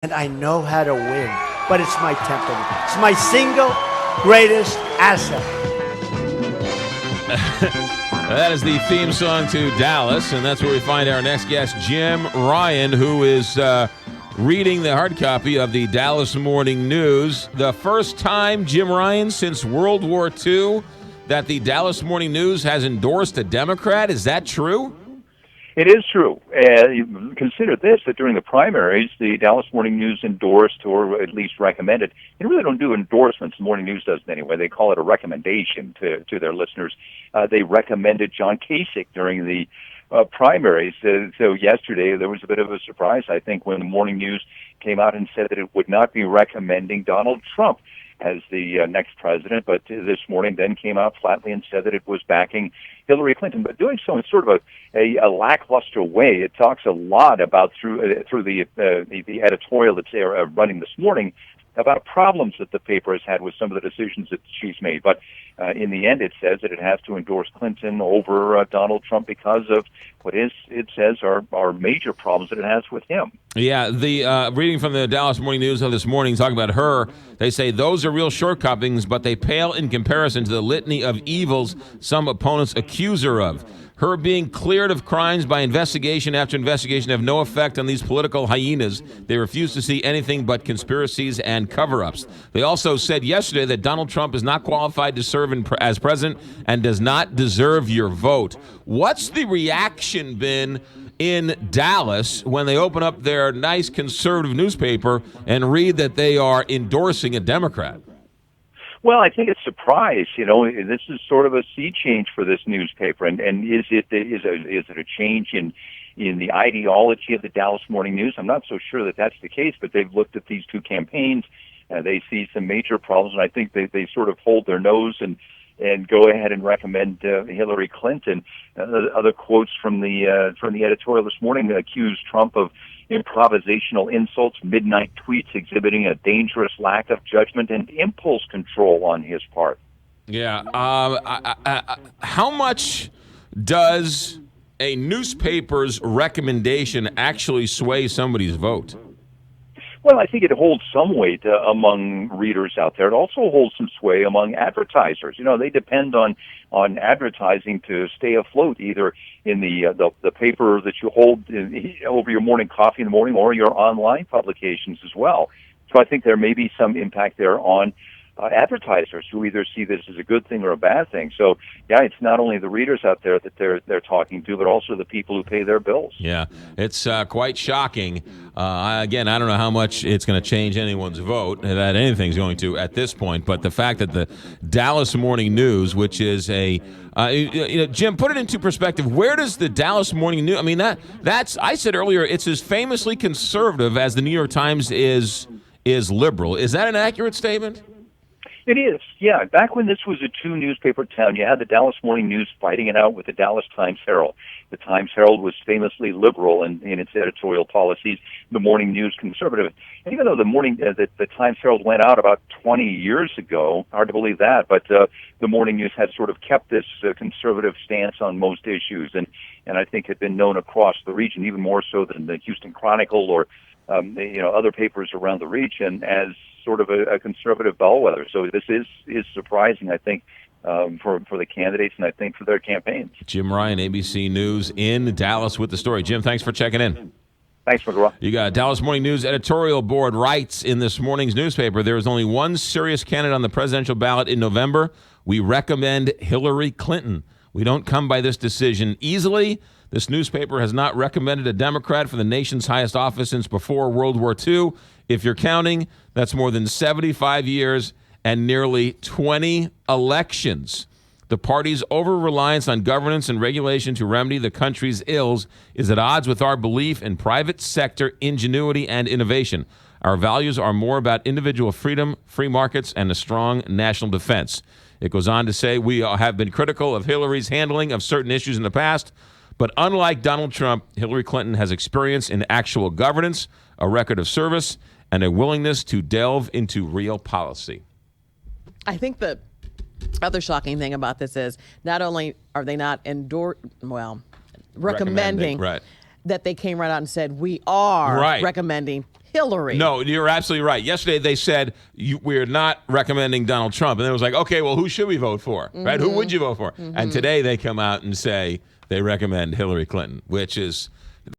and I know how to win, but it's my temperament. It's my single greatest asset. That is the theme song to Dallas, and that's where we find our next guest, Jim Ryan, who is reading the hard copy of the Dallas Morning News. The first time, Jim Ryan, since World War II, that the Dallas Morning News has endorsed a Democrat. Is that true? It is true. Consider this, that during the primaries, the Dallas Morning News endorsed, or at least recommended. They really don't do endorsements. The Morning News doesn't anyway. They call it a recommendation to their listeners. They recommended John Kasich during the primaries. So yesterday, there was a bit of a surprise, I think, when the Morning News came out and said that it would not be recommending Donald Trump as the next president, but this morning then came out flatly and said that it was backing Hillary Clinton, but doing so in sort of a lackluster way. It talks a lot about through the editorial that's running this morning about problems that the paper has had with some of the decisions that she's made. But in the end, it says that it has to endorse Clinton over Donald Trump because of what it says are major problems that it has with him. Yeah, the reading from the Dallas Morning News of this morning, talking about her, they say those are real shortcomings, but they pale in comparison to the litany of evils some opponents accuse her of. Her being cleared of crimes by investigation after investigation have no effect on these political hyenas. They refuse to see anything but conspiracies and cover-ups. They also said yesterday that Donald Trump is not qualified to serve as president and does not deserve your vote. What's the reaction been in Dallas when they open up their nice conservative newspaper and read that they are endorsing a Democrat? Well, I think it's surprise. You know, this is sort of a sea change for this newspaper, and is it a change in the ideology of the Dallas Morning News? I'm not so sure that that's the case, but they've looked at these two campaigns. They see some major problems, and I think they sort of hold their nose and go ahead and recommend Hillary Clinton. Other quotes from the editorial this morning accuse Trump of improvisational insults, midnight tweets exhibiting a dangerous lack of judgment and impulse control on his part. Yeah. How much does a newspaper's recommendation actually sway somebody's vote? Well, I think it holds some weight among readers out there. It also holds some sway among advertisers. You know, they depend on advertising to stay afloat, either in the paper that you hold over your morning coffee in the morning or your online publications as well. So I think there may be some impact there on advertisers who either see this as a good thing or a bad thing. So, yeah, it's not only the readers out there that they're talking to, but also the people who pay their bills. Yeah, it's quite shocking. Again, I don't know how much it's going to change anyone's vote, that anything's going to at this point, but the fact that the Dallas Morning News, which is Jim, put it into perspective. Where does the Dallas Morning News, I mean, that's I said earlier, it's as famously conservative as the New York Times is liberal. Is that an accurate statement? It is, yeah. Back when this was a two-newspaper town, you had the Dallas Morning News fighting it out with the Dallas Times-Herald. The Times-Herald was famously liberal in its editorial policies, the Morning News conservative. And even though the Times-Herald went out about 20 years ago, hard to believe that, but the Morning News had sort of kept this conservative stance on most issues, and I think had been known across the region, even more so than the Houston Chronicle or other papers around the region, as sort of a conservative bellwether. So this is surprising, I think, for the candidates and I think for their campaigns. Jim Ryan, ABC News in Dallas with the story. Jim, thanks for checking in. Thanks, McGraw. You got Dallas Morning News editorial board writes in this morning's newspaper, there is only one serious candidate on the presidential ballot in November. We recommend Hillary Clinton. We don't come by this decision easily. This newspaper has not recommended a Democrat for the nation's highest office since before World War II. If you're counting, that's more than 75 years and nearly 20 elections. The party's over-reliance on governance and regulation to remedy the country's ills is at odds with our belief in private sector ingenuity and innovation. Our values are more about individual freedom, free markets, and a strong national defense. It goes on to say, we have been critical of Hillary's handling of certain issues in the past, but unlike Donald Trump, Hillary Clinton has experience in actual governance, a record of service, and a willingness to delve into real policy. I think the other shocking thing about this is not only are they not recommending right. that they came right out and said, we are recommending Hillary. No, you're absolutely right. Yesterday they said we're not recommending Donald Trump, and it was like, okay, well, who should we vote for? Right? Who would you vote for? And today they come out and say they recommend Hillary Clinton, which is